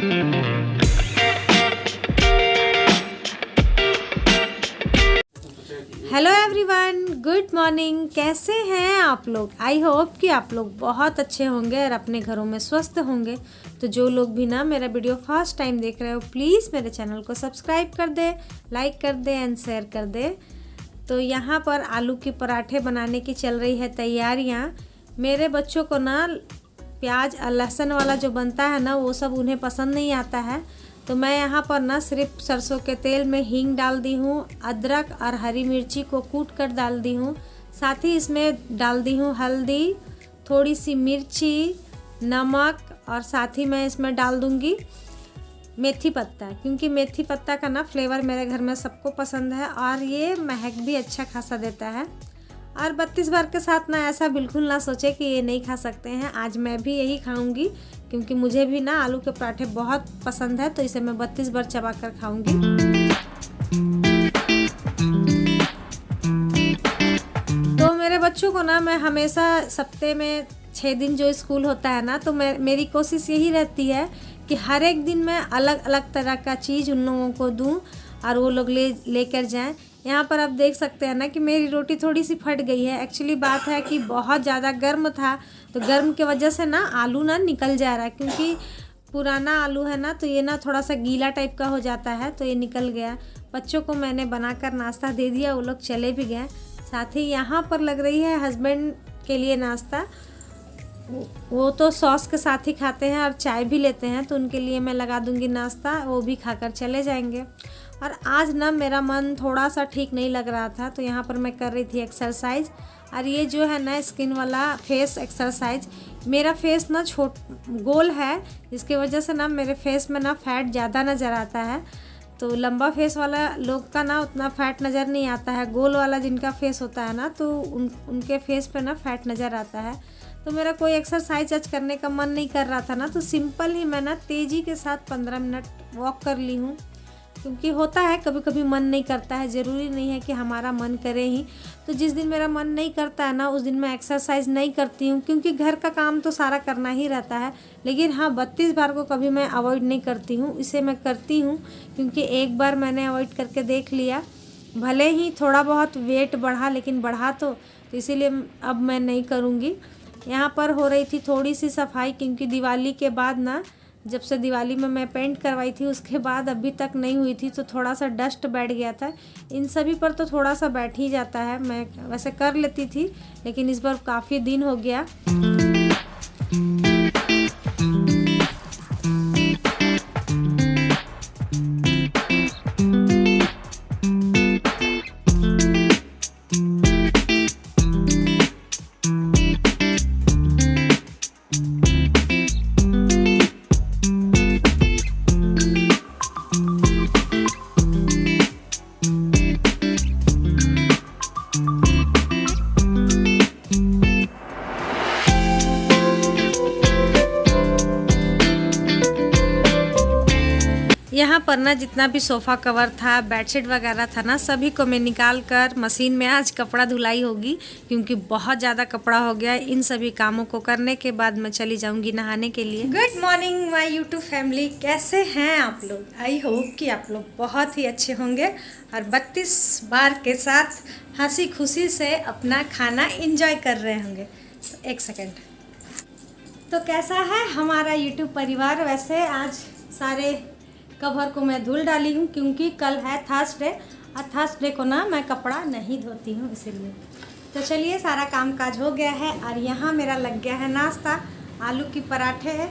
Hello everyone, good morning. कैसे हैं आप लोग? आई होप कि आप लोग बहुत अच्छे होंगे और अपने घरों में स्वस्थ होंगे। तो जो लोग भी ना मेरा वीडियो फर्स्ट टाइम देख रहे हो, प्लीज़ मेरे चैनल को सब्सक्राइब कर दे, लाइक कर दे एंड शेयर कर दे। तो यहाँ पर आलू के पराठे बनाने की चल रही है तैयारियाँ। मेरे बच्चों को ना प्याज और लहसुन वाला जो बनता है ना, वो सब उन्हें पसंद नहीं आता है। तो मैं यहाँ पर ना सिर्फ सरसों के तेल में हींग डाल दी हूँ, अदरक और हरी मिर्ची को कूट कर डाल दी हूँ। साथ ही इसमें डाल दी हूँ हल्दी, थोड़ी सी मिर्ची, नमक और साथ ही मैं इसमें डाल दूँगी मेथी पत्ता, क्योंकि मेथी पत्ता का ना फ्लेवर मेरे घर में सबको पसंद है और ये महक भी अच्छा खासा देता है। और 32 बार के साथ ना ऐसा बिल्कुल ना सोचे कि ये नहीं खा सकते हैं। आज मैं भी यही खाऊंगी, क्योंकि मुझे भी ना आलू के पराठे बहुत पसंद है, तो इसे मैं 32 बार चबा कर खाऊंगी। तो मेरे बच्चों को ना मैं हमेशा सप्ते में 6 दिन जो स्कूल होता है ना, तो मेरी कोशिश यही रहती है कि हर एक दिन मैं अलग अलग तरह का चीज़ उन लोगों को दूं और वो लोग लेकर जाएं। यहाँ पर आप देख सकते हैं ना कि मेरी रोटी थोड़ी सी फट गई है। एक्चुअली बात है कि बहुत ज़्यादा गर्म था, तो गर्म की वजह से ना आलू ना निकल जा रहा है, क्योंकि पुराना आलू है ना, तो ये ना थोड़ा सा गीला टाइप का हो जाता है, तो ये निकल गया। बच्चों को मैंने बनाकर नाश्ता दे दिया, वो लोग चले भी गए। साथ ही यहाँ पर लग रही है हस्बैंड के लिए नाश्ता। वो तो सॉस के साथ ही खाते हैं और चाय भी लेते हैं, तो उनके लिए मैं लगा दूंगी नाश्ता, वो भी खाकर चले जाएंगे। और आज ना मेरा मन थोड़ा सा ठीक नहीं लग रहा था, तो यहाँ पर मैं कर रही थी एक्सरसाइज। और ये जो है ना स्किन वाला फेस एक्सरसाइज, मेरा फेस ना गोल है, इसकी वजह से ना मेरे फेस में ना फैट ज़्यादा नज़र आता है। तो लंबा फेस वाला लोग का ना उतना फैट नज़र नहीं आता है, गोल वाला जिनका फेस होता है ना, तो उनके फेस पे ना फैट नज़र आता है। तो मेरा कोई एक्सरसाइज आज करने का मन नहीं कर रहा था ना, तो सिंपल ही मैं ना तेज़ी के साथ 15 मिनट वॉक कर ली हूँ, क्योंकि होता है कभी कभी मन नहीं करता है, ज़रूरी नहीं है कि हमारा मन करे ही। तो जिस दिन मेरा मन नहीं करता है ना, उस दिन मैं एक्सरसाइज नहीं करती हूँ, क्योंकि घर का काम तो सारा करना ही रहता है। लेकिन हाँ, 32 बार को कभी मैं अवॉइड नहीं करती हूँ, इसे मैं करती हूँ, क्योंकि एक बार मैंने अवॉइड करके देख लिया, भले ही थोड़ा बहुत वेट बढ़ा, लेकिन बढ़ा तो इसीलिए अब मैं नहीं करूँगी। यहाँ पर हो रही थी थोड़ी सी सफाई, क्योंकि दिवाली के बाद ना, जब से दिवाली में मैं पेंट करवाई थी उसके बाद अभी तक नहीं हुई थी, तो थोड़ा सा डस्ट बैठ गया था। इन सभी पर तो थोड़ा सा बैठ ही जाता है, मैं वैसे कर लेती थी, लेकिन इस बार काफ़ी दिन हो गया। यहाँ पर ना जितना भी सोफ़ा कवर था, बेडशीट वगैरह था ना, सभी को मैं निकाल कर मशीन में आज कपड़ा धुलाई होगी, क्योंकि बहुत ज़्यादा कपड़ा हो गया। इन सभी कामों को करने के बाद मैं चली जाऊँगी नहाने के लिए। Good morning my YouTube family, कैसे हैं आप लोग? आई होप कि आप लोग बहुत ही अच्छे होंगे और 32 बार के साथ हंसी खुशी से अपना खाना इंजॉय कर रहे होंगे। तो एक सेकेंड। तो कैसा है हमारा यूट्यूब परिवार? वैसे आज सारे कवर को मैं धुल डाली हूँ, क्योंकि कल है थर्सडे और थर्सडे को ना मैं कपड़ा नहीं धोती हूँ, इसीलिए। तो चलिए, सारा काम काज हो गया है और यहाँ मेरा लग गया है नाश्ता। आलू की पराठे है,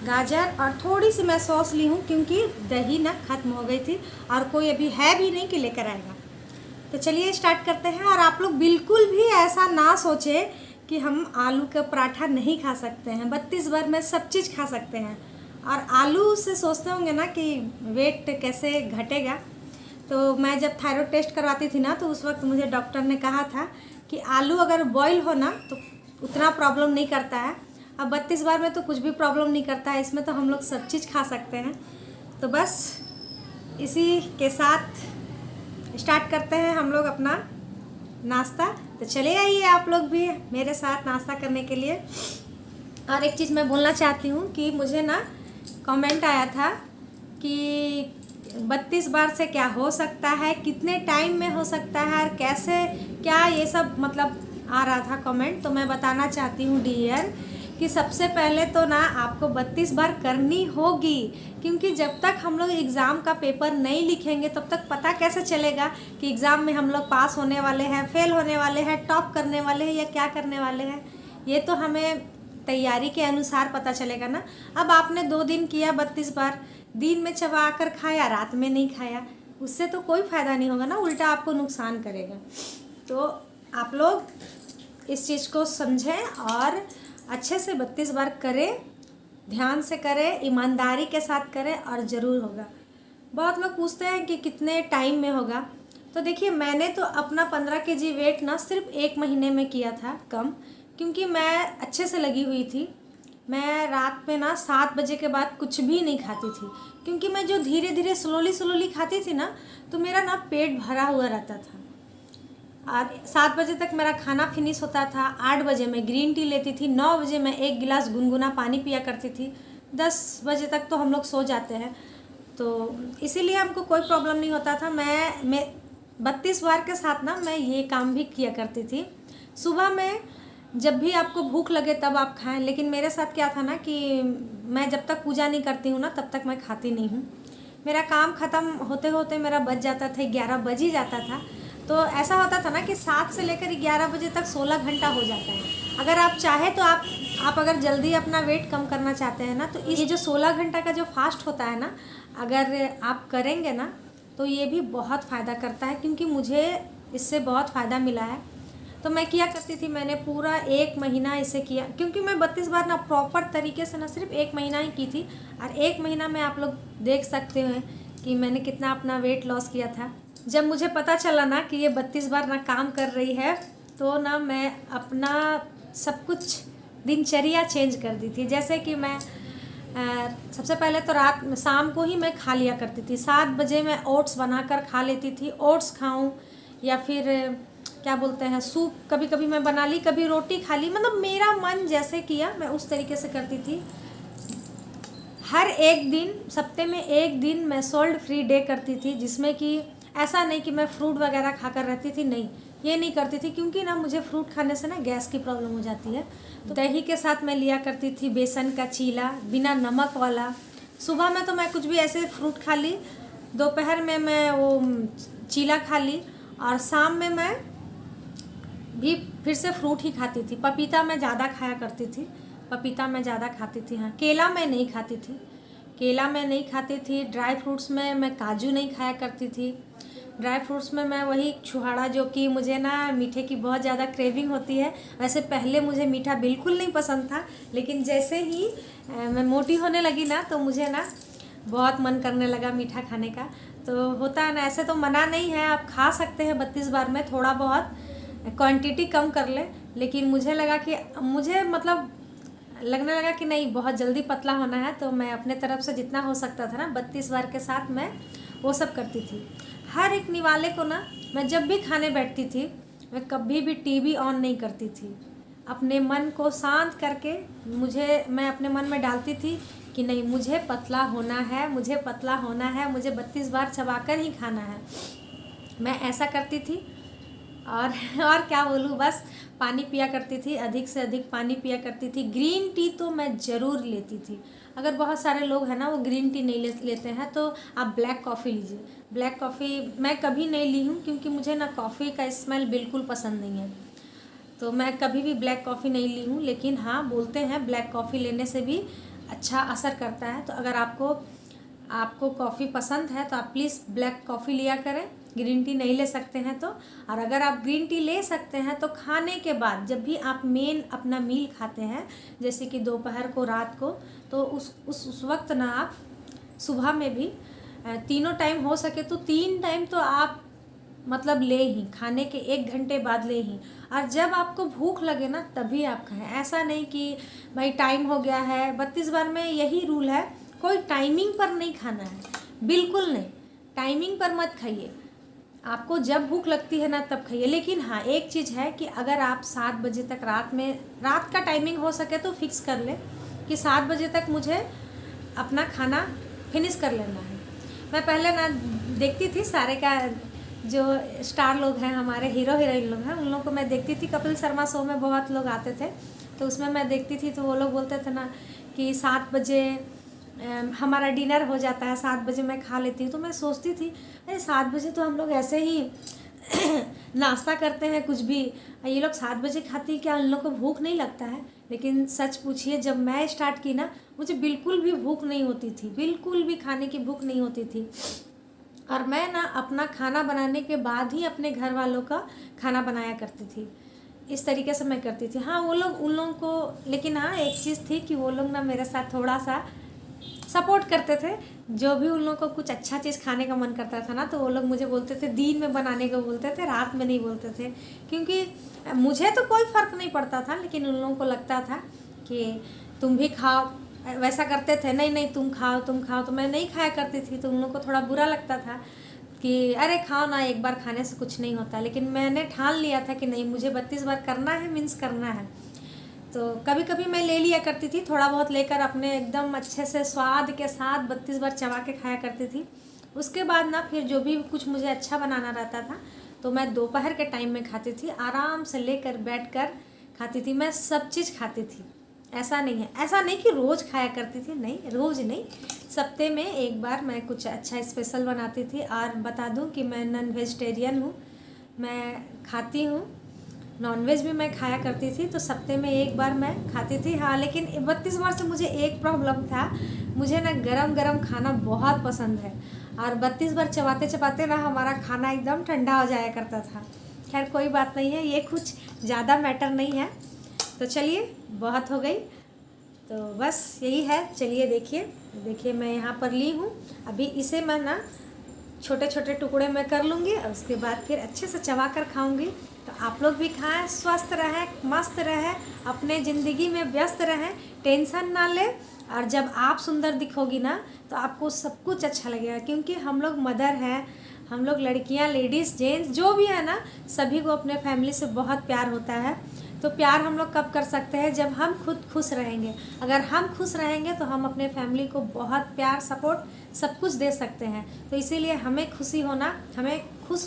गाजर और थोड़ी सी मैं सॉस ली हूँ, क्योंकि दही ना ख़त्म हो गई थी और कोई अभी है भी नहीं कि लेकर आएगा। तो चलिए स्टार्ट करते हैं। और आप लोग बिल्कुल भी ऐसा ना सोचे कि हम आलू का पराठा नहीं खा सकते हैं, 32 बार में सब चीज़ खा सकते हैं। और आलू से सोचते होंगे ना कि वेट कैसे घटेगा, तो मैं जब थायराइड टेस्ट करवाती थी ना, तो उस वक्त मुझे डॉक्टर ने कहा था कि आलू अगर बॉईल हो ना तो उतना प्रॉब्लम नहीं करता है। अब 32 बार में तो कुछ भी प्रॉब्लम नहीं करता है, इसमें तो हम लोग सब चीज़ खा सकते हैं। तो बस इसी के साथ स्टार्ट करते हैं हम लोग अपना नाश्ता। तो चले आइए आप लोग भी मेरे साथ नाश्ता करने के लिए। और एक चीज़ मैं बोलना चाहती हूँ कि मुझे ना कमेंट आया था कि 32 बार से क्या हो सकता है, कितने टाइम में हो सकता है और कैसे, क्या ये सब मतलब आ रहा था कमेंट। तो मैं बताना चाहती हूँ डियर कि सबसे पहले तो ना आपको 32 बार करनी होगी, क्योंकि जब तक हम लोग एग्ज़ाम का पेपर नहीं लिखेंगे तब तक पता कैसे चलेगा कि एग्ज़ाम में हम लोग पास होने वाले हैं, फेल होने वाले हैं, टॉप करने वाले हैं या क्या करने वाले हैं। ये तो हमें तैयारी के अनुसार पता चलेगा ना। अब आपने 2 दिन किया 32 बार, दिन में चबा कर खाया, रात में नहीं खाया, उससे तो कोई फ़ायदा नहीं होगा ना, उल्टा आपको नुकसान करेगा। तो आप लोग इस चीज़ को समझें और अच्छे से 32 बार करें, ध्यान से करें, ईमानदारी के साथ करें और ज़रूर होगा। बहुत लोग पूछते हैं कि कितने टाइम में होगा। तो देखिए, मैंने तो अपना 15 केजी वेट ना सिर्फ 1 महीने में किया था कम, क्योंकि मैं अच्छे से लगी हुई थी। मैं रात में ना 7 बजे के बाद कुछ भी नहीं खाती थी, क्योंकि मैं जो धीरे धीरे स्लोली खाती थी ना, तो मेरा ना पेट भरा हुआ रहता था। और 7 बजे तक मेरा खाना फिनिश होता था। 8 बजे मैं ग्रीन टी लेती थी, 9 बजे मैं 1 गिलास गुनगुना पानी पिया करती थी, 10 बजे तक तो हम लोग सो जाते हैं। तो इसीलिए हमको कोई प्रॉब्लम नहीं होता था। मैं 32 बार के साथ ना मैं ये काम भी किया करती थी। सुबह में जब भी आपको भूख लगे तब आप खाएं, लेकिन मेरे साथ क्या था ना कि मैं जब तक पूजा नहीं करती हूँ ना तब तक मैं खाती नहीं हूँ। मेरा काम ख़त्म होते होते मेरा बज जाता था, 11 बज ही जाता था। तो ऐसा होता था ना कि 7 से लेकर 11 बजे तक 16 घंटा हो जाता है। अगर आप चाहे तो आप अगर जल्दी अपना वेट कम करना चाहते हैं ना, तो ये जो 16 घंटा का जो फास्ट होता है ना, अगर आप करेंगे ना तो ये भी बहुत फ़ायदा करता है, क्योंकि मुझे इससे बहुत फ़ायदा मिला है। तो मैं किया करती थी, मैंने पूरा 1 महीना इसे किया, क्योंकि मैं 32 बार ना प्रॉपर तरीके से ना सिर्फ 1 महीना ही की थी। और 1 महीना में आप लोग देख सकते हैं कि मैंने कितना अपना वेट लॉस किया था। जब मुझे पता चला ना कि ये 32 बार ना काम कर रही है, तो ना मैं अपना सब कुछ दिनचर्या चेंज कर दी थी। जैसे कि मैं सबसे पहले तो शाम को ही मैं खा लिया करती थी। 7 बजे मैं ओट्स बनाकर खा लेती थी। ओट्स खाऊं या फिर क्या बोलते हैं, सूप कभी कभी मैं बना ली, कभी रोटी खा ली, मतलब मेरा मन जैसे किया मैं उस तरीके से करती थी। हर एक दिन, सप्ते में 1 दिन मैं सोल्ड फ्री डे करती थी, जिसमें कि ऐसा नहीं कि मैं फ्रूट वगैरह खाकर रहती थी, नहीं, ये नहीं करती थी, क्योंकि ना मुझे फ्रूट खाने से ना गैस की प्रॉब्लम हो जाती है। तो दही के साथ मैं लिया करती थी बेसन का चीला, बिना नमक वाला। सुबह में तो मैं कुछ भी ऐसे फ्रूट खा ली, दोपहर में मैं वो चीला खा ली, और शाम में मैं भी फिर से फ्रूट ही खाती थी। पपीता मैं ज़्यादा खाया करती थी, पपीता मैं ज़्यादा खाती थी। हाँ, केला मैं नहीं खाती थी, केला मैं नहीं खाती थी। ड्राई फ्रूट्स में मैं काजू नहीं खाया करती थी। ड्राई फ्रूट्स में मैं वही छुहाड़ा, जो कि मुझे ना मीठे की बहुत ज़्यादा क्रेविंग होती है। वैसे पहले मुझे मीठा बिल्कुल नहीं पसंद था, लेकिन जैसे ही मैं मोटी होने लगी ना, तो मुझे ना बहुत मन करने लगा मीठा खाने का। तो होता है ना, ऐसे तो मना नहीं है, आप खा सकते हैं 32 बार में, थोड़ा बहुत क्वांटिटी कम कर ले। लेकिन मुझे लगा कि मुझे मतलब लगने लगा कि नहीं, बहुत जल्दी पतला होना है, तो मैं अपने तरफ से जितना हो सकता था ना 32 बार के साथ मैं वो सब करती थी। हर एक निवाले को ना मैं जब भी खाने बैठती थी, मैं कभी भी टीवी ऑन नहीं करती थी। अपने मन को शांत करके मैं अपने मन में डालती थी कि नहीं, मुझे पतला होना है, मुझे पतला होना है, मुझे 32 बार चबाकर ही खाना है। मैं ऐसा करती थी। और क्या बोलूँ, बस पानी पिया करती थी, अधिक से अधिक पानी पिया करती थी। ग्रीन टी तो मैं ज़रूर लेती थी। अगर बहुत सारे लोग हैं ना वो ग्रीन टी नहीं लेते हैं, तो आप ब्लैक कॉफ़ी लीजिए। ब्लैक कॉफ़ी मैं कभी नहीं ली हूँ, क्योंकि मुझे ना कॉफ़ी का स्मेल बिल्कुल पसंद नहीं है, तो मैं कभी भी ब्लैक कॉफ़ी नहीं ली हूँ। लेकिन हाँ, बोलते हैं ब्लैक कॉफ़ी लेने से भी अच्छा असर करता है। तो अगर आपको कॉफ़ी पसंद है तो आप प्लीज़ ब्लैक कॉफ़ी लिया करें, ग्रीन टी नहीं ले सकते हैं तो। और अगर आप ग्रीन टी ले सकते हैं तो खाने के बाद, जब भी आप मेन अपना मील खाते हैं, जैसे कि दोपहर को, रात को, तो उस वक्त ना आप सुबह में भी तीनों टाइम हो सके तो 3 टाइम तो आप मतलब ले ही, खाने के 1 घंटे बाद ले ही। और जब आपको भूख लगे ना तभी आप खाएं। ऐसा नहीं कि भाई टाइम हो गया है। 32 बार में यही रूल है, कोई टाइमिंग पर नहीं खाना है, बिल्कुल नहीं, टाइमिंग पर मत खाइए। आपको जब भूख लगती है ना तब खाइए। लेकिन हाँ, एक चीज़ है कि अगर आप 7 बजे तक रात का टाइमिंग हो सके तो फिक्स कर ले कि 7 बजे तक मुझे अपना खाना फिनिश कर लेना है। मैं पहले ना देखती थी सारे का जो स्टार लोग हैं, हमारे हीरो हीरोइन लोग हैं, उन लोगों को मैं देखती थी। कपिल शर्मा शो में बहुत लोग आते थे, तो उसमें मैं देखती थी, तो वो लोग बोलते थे ना कि 7 बजे हमारा डिनर हो जाता है, 7 बजे मैं खा लेती हूँ। तो मैं सोचती थी अरे 7 बजे तो हम लोग ऐसे ही नाश्ता करते हैं कुछ भी, ये लोग 7 बजे खाती, क्या उन लोग को भूख नहीं लगता है? लेकिन सच पूछिए, जब मैं स्टार्ट की ना, मुझे बिल्कुल भी भूख नहीं होती थी, बिल्कुल भी खाने की भूख नहीं होती थी। और मैं ना अपना खाना बनाने के बाद ही अपने घर वालों का खाना बनाया करती थी। इस तरीके से मैं करती थी। हाँ, वो लोग उन लोगों को, लेकिन हाँ एक चीज़ थी कि वो लोग ना मेरे साथ थोड़ा सा सपोर्ट करते थे। जो भी उन लोगों को कुछ अच्छा चीज़ खाने का मन करता था ना, तो वो लोग मुझे बोलते थे, दिन में बनाने को बोलते थे, रात में नहीं बोलते थे। क्योंकि मुझे तो कोई फ़र्क नहीं पड़ता था, लेकिन उन लोगों को लगता था कि तुम भी खाओ, वैसा करते थे, नहीं नहीं तुम खाओ तुम खाओ। तो मैं नहीं खाया करती थी, तो उन लोगों को थोड़ा बुरा लगता था कि अरे खाओ ना, एक बार खाने से कुछ नहीं होता। लेकिन मैंने ठान लिया था कि नहीं, मुझे 32 बार करना है, मीन्स करना है। तो कभी कभी मैं ले लिया करती थी, थोड़ा बहुत लेकर अपने एकदम अच्छे से स्वाद के साथ 32 बार चबा के खाया करती थी। उसके बाद ना फिर जो भी कुछ मुझे अच्छा बनाना रहता था, तो मैं दोपहर के टाइम में खाती थी, आराम से लेकर बैठ कर खाती थी। मैं सब चीज़ खाती थी, ऐसा नहीं है, ऐसा नहीं कि रोज़ खाया करती थी, नहीं रोज़ नहीं, सप्ते में एक बार मैं कुछ अच्छा स्पेशल बनाती थी। और बता दूं कि मैं नॉन वेजिटेरियन हूँ, मैं खाती हूँ नॉनवेज भी, मैं खाया करती थी, तो सप्ते में एक बार मैं खाती थी। हाँ, लेकिन 32 बार से मुझे एक प्रॉब्लम था, मुझे ना गरम गरम खाना बहुत पसंद है, और 32 बार चबाते चबाते ना हमारा खाना एकदम ठंडा हो जाया करता था। खैर कोई बात नहीं है, ये कुछ ज़्यादा मैटर नहीं है। तो चलिए, बहुत हो गई, तो बस यही है। चलिए देखिए मैं यहाँ पर ली हूँ, अभी इसे मैं ना छोटे छोटे टुकड़े में कर लूँगी, और उसके बाद फिर अच्छे से चबा कर खाऊँगी। तो आप लोग भी खाएं, स्वस्थ रहें, मस्त रहें, अपने ज़िंदगी में व्यस्त रहें, टेंशन ना लें। और जब आप सुंदर दिखोगी ना, तो आपको सब कुछ अच्छा लगेगा। क्योंकि हम लोग मदर हैं, हम लोग लड़कियां, लेडीज़, जेंट्स जो भी है ना, सभी को अपने फैमिली से बहुत प्यार होता है। तो प्यार हम लोग कब कर सकते हैं? जब हम खुद खुश रहेंगे। अगर हम खुश रहेंगे तो हम अपने फैमिली को बहुत प्यार, सपोर्ट, सब कुछ दे सकते हैं। तो इसीलिए हमें खुश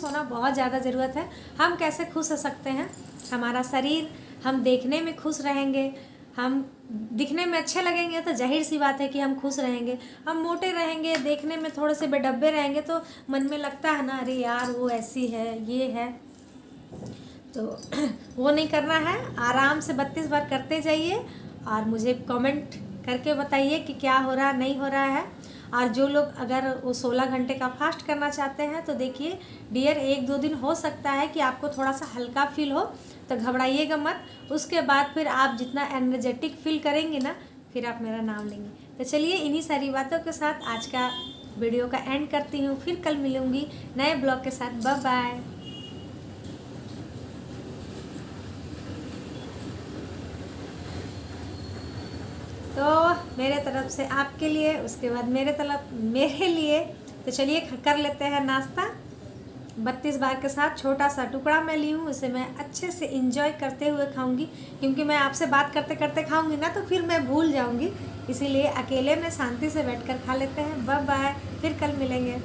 होना बहुत ज़्यादा ज़रूरत है। हम कैसे खुश हो सकते हैं? हमारा शरीर, हम देखने में खुश रहेंगे, हम दिखने में अच्छे लगेंगे, तो जाहिर सी बात है कि हम खुश रहेंगे। हम मोटे रहेंगे, देखने में थोड़े से बेडब्बे रहेंगे, तो मन में लगता है ना, अरे यार वो ऐसी है, ये है। तो वो नहीं करना है, आराम से 32 बार करते जाइए, और मुझे कमेंट करके बताइए कि क्या हो रहा नहीं हो रहा है। और जो लोग अगर वो 16 घंटे का फास्ट करना चाहते हैं, तो देखिए डियर, 1-2 दिन हो सकता है कि आपको थोड़ा सा हल्का फील हो, तो घबराइएगा मत। उसके बाद फिर आप जितना एनर्जेटिक फील करेंगे ना, फिर आप मेरा नाम लेंगे। तो चलिए, इन्हीं सारी बातों के साथ आज का वीडियो का एंड करती हूँ। फिर कल मिलूँगी नए ब्लॉग के साथ। Bye bye. तो मेरे तरफ से आपके लिए, उसके बाद मेरे लिए। तो चलिए कर लेते हैं नाश्ता। 32 बार के साथ छोटा सा टुकड़ा मैं ली हूँ, उसे मैं अच्छे से इंजॉय करते हुए खाऊंगी। क्योंकि मैं आपसे बात करते करते खाऊंगी ना, तो फिर मैं भूल जाऊंगी। इसीलिए अकेले में शांति से बैठकर खा लेते हैं। बाय बाय, फिर कल मिलेंगे।